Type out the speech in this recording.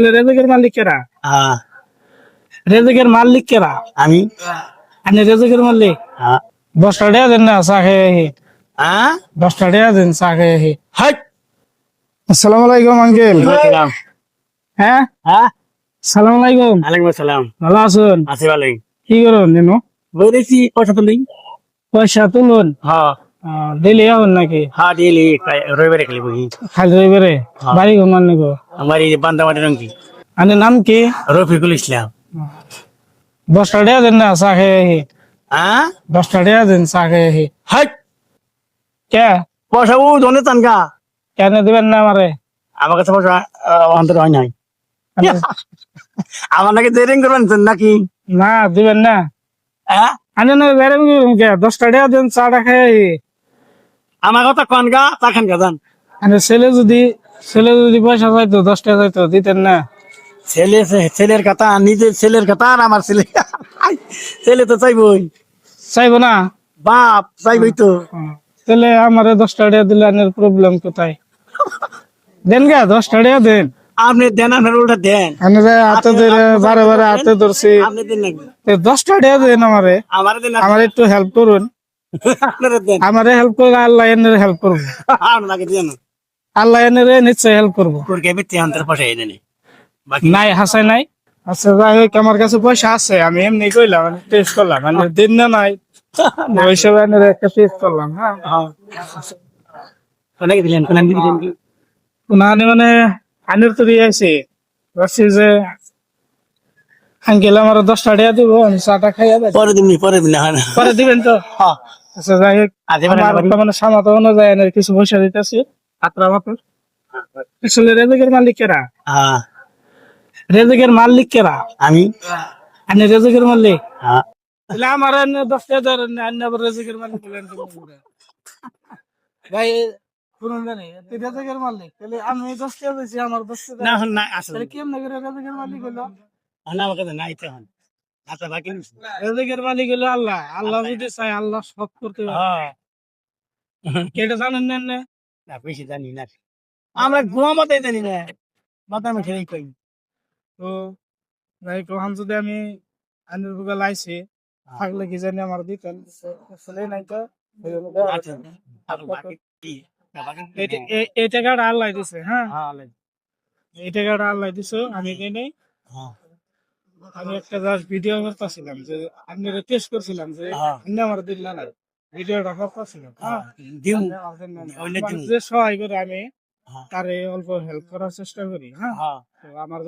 রেজেকের মালিক কেরা? হ্যাঁ রেজেকের মালিক কেরা? আমি আপনি রেজেকের মালিক? হ্যাঁ 10টা টাকা দেন না চা খেয়ে হ্যাঁ 10টা টাকা দেন চা খেয়ে হাট আসসালামু আলাইকুম আঙ্কেল। সালাম হ্যাঁ হ্যাঁ সালাম আলাইকুম। ওয়ালাইকুম আসসালাম ভালো আছেন? আছি ভালোই কি করুন যেন? বলেছি পয়সা তো নেই পয়সা তুলুন হ্যাঁ দিলে এখন নাকি হ্যাঁ ডেলি রবিবারে খালি বহি খালি রবিবারে? হ্যাঁ। বাড়ি ঘুমান নাকি? আমার এই বান্দামাটি রঙ্গি আপনার নাম কি? রফিকুল ইসলাম 10টা টাকা দেন না চা খেয়ে হ্যাঁ 10টা টাকা দেন চা খেয়ে হাট কে পয়সা ও ধনে তানকা কেন দিবেন না আমারে? আমার কাছে পয়সা অন্তর হয় নাই আমার নাকি দেরিং করবেন নাকি না দিবেন না? হ্যাঁ আনে না বেরেন কে 10টা টাকা দেন চাটা খেয়ে। আমার কথা কনগা তাখান গাজান আরে ছেলে যদি পয়সা চাইতো 10টা চাইতো দিতেন না? ছেলের কথা নিজের ছেলের কথা আর আমার ছেলে ছেলে তো চাইবই চাইবো না? বাপ চাইবই তো তাহলে আমারে 10টা টাকা দিলে আনের প্রবলেম কোথায়? দেন গা 10টা টাকা দেন। আপনি দেন আপনার উল্টা দেন আনারে হাতে ধরে বারে বারে হাতে ধরছি। আপনি দেন নাকি 10টা টাকা দেন আমারে। আমার দেন আমার একটু হেল্প করুন। আপনারা দেন আমারে হেল্প করলে আল্লাহ এনের হেল্প করবো। আপনাকে দেন আল্লাহ এনের নিশ্চয় হেল্প করবো। তোরকে বিত্তি আন্তর পয়সা এই দেন বাকি নাই হাসাই নাই? আচ্ছা যাই হোক আমার কাছে পয়সা আছে, আমি এমনি কইলাম টেস্ট করলাম, মানে দিন না নাই ওই হিসেবে এনের একটা টেস্ট করলাম। হ্যাঁ অনেক দিলেন কোন দিলেন কি উনানি মানে আনের তো দিয়ে আছে বলছি যে আঙ্কেল আমার 10টা টাকা দিব, আমি চাটা খাইয়া দেব। পরে দিন হয় না পরে দিবেন তো? হ্যাঁ আচ্ছা যাই হোক আজে বারে আমার তো মানে সামর্থ্য অনুযায়ী এনের কিছু পয়সা দিতেছি আত্রা মাত্র। আসলে রেজেকের মালিক কেরা? হ্যাঁ রেজেকের মালিক কেরা? আমি আপনি রেজেকের মালিক? হ্যাঁ তাহলে আমার এনে 10টা দেন, আপনি আবার রেজেকের মালিক বলেন কেন? ভাই শুনুন জানি তুই রেজেকের মালিক, তাহলে আমি 10টা দিয়েছি, আমার 10টা না হন না আসলে তাহলে কেমন করে রেজেকের মালিক হলো? না আমার কাছে নাই তো হন আচ্ছা বাকি রেজেকের মালিক হলো আল্লাহ। আল্লাহ যদি চায় আল্লাহ সব করতে পারে। হ্যাঁ কেটে জানেন না? না বেশি জানি না আমরা ঘুমামতে জানি না মাথা আমি খেলেই কই তো যাই কখন যদি আমি আইনের বুকে লাইছি থাকলে কি জানি আমার দিতেন, আসলে নাই তো। আচ্ছা আর বাকি কি বাকি এই টাকাটা আল্লাহ দিছে। হ্যাঁ হ্যাঁ এই টাকাটা আল্লাহ দিছো, আমি দিই নাই। হ্যাঁ আমি একটা জাস্ট ভিডিও করতেছিলাম যে আপনি টেস্ট করছিলাম যে হ্যাঁ আপনি আমার দিল না ভিডিওটা করতেছিলাম। হ্যাঁ দিম আমার যে সহায় করে আমি হ্যাঁ তারে অল্প হেল্প করার চেষ্টা করি। হ্যাঁ হ্যাঁ তো আমার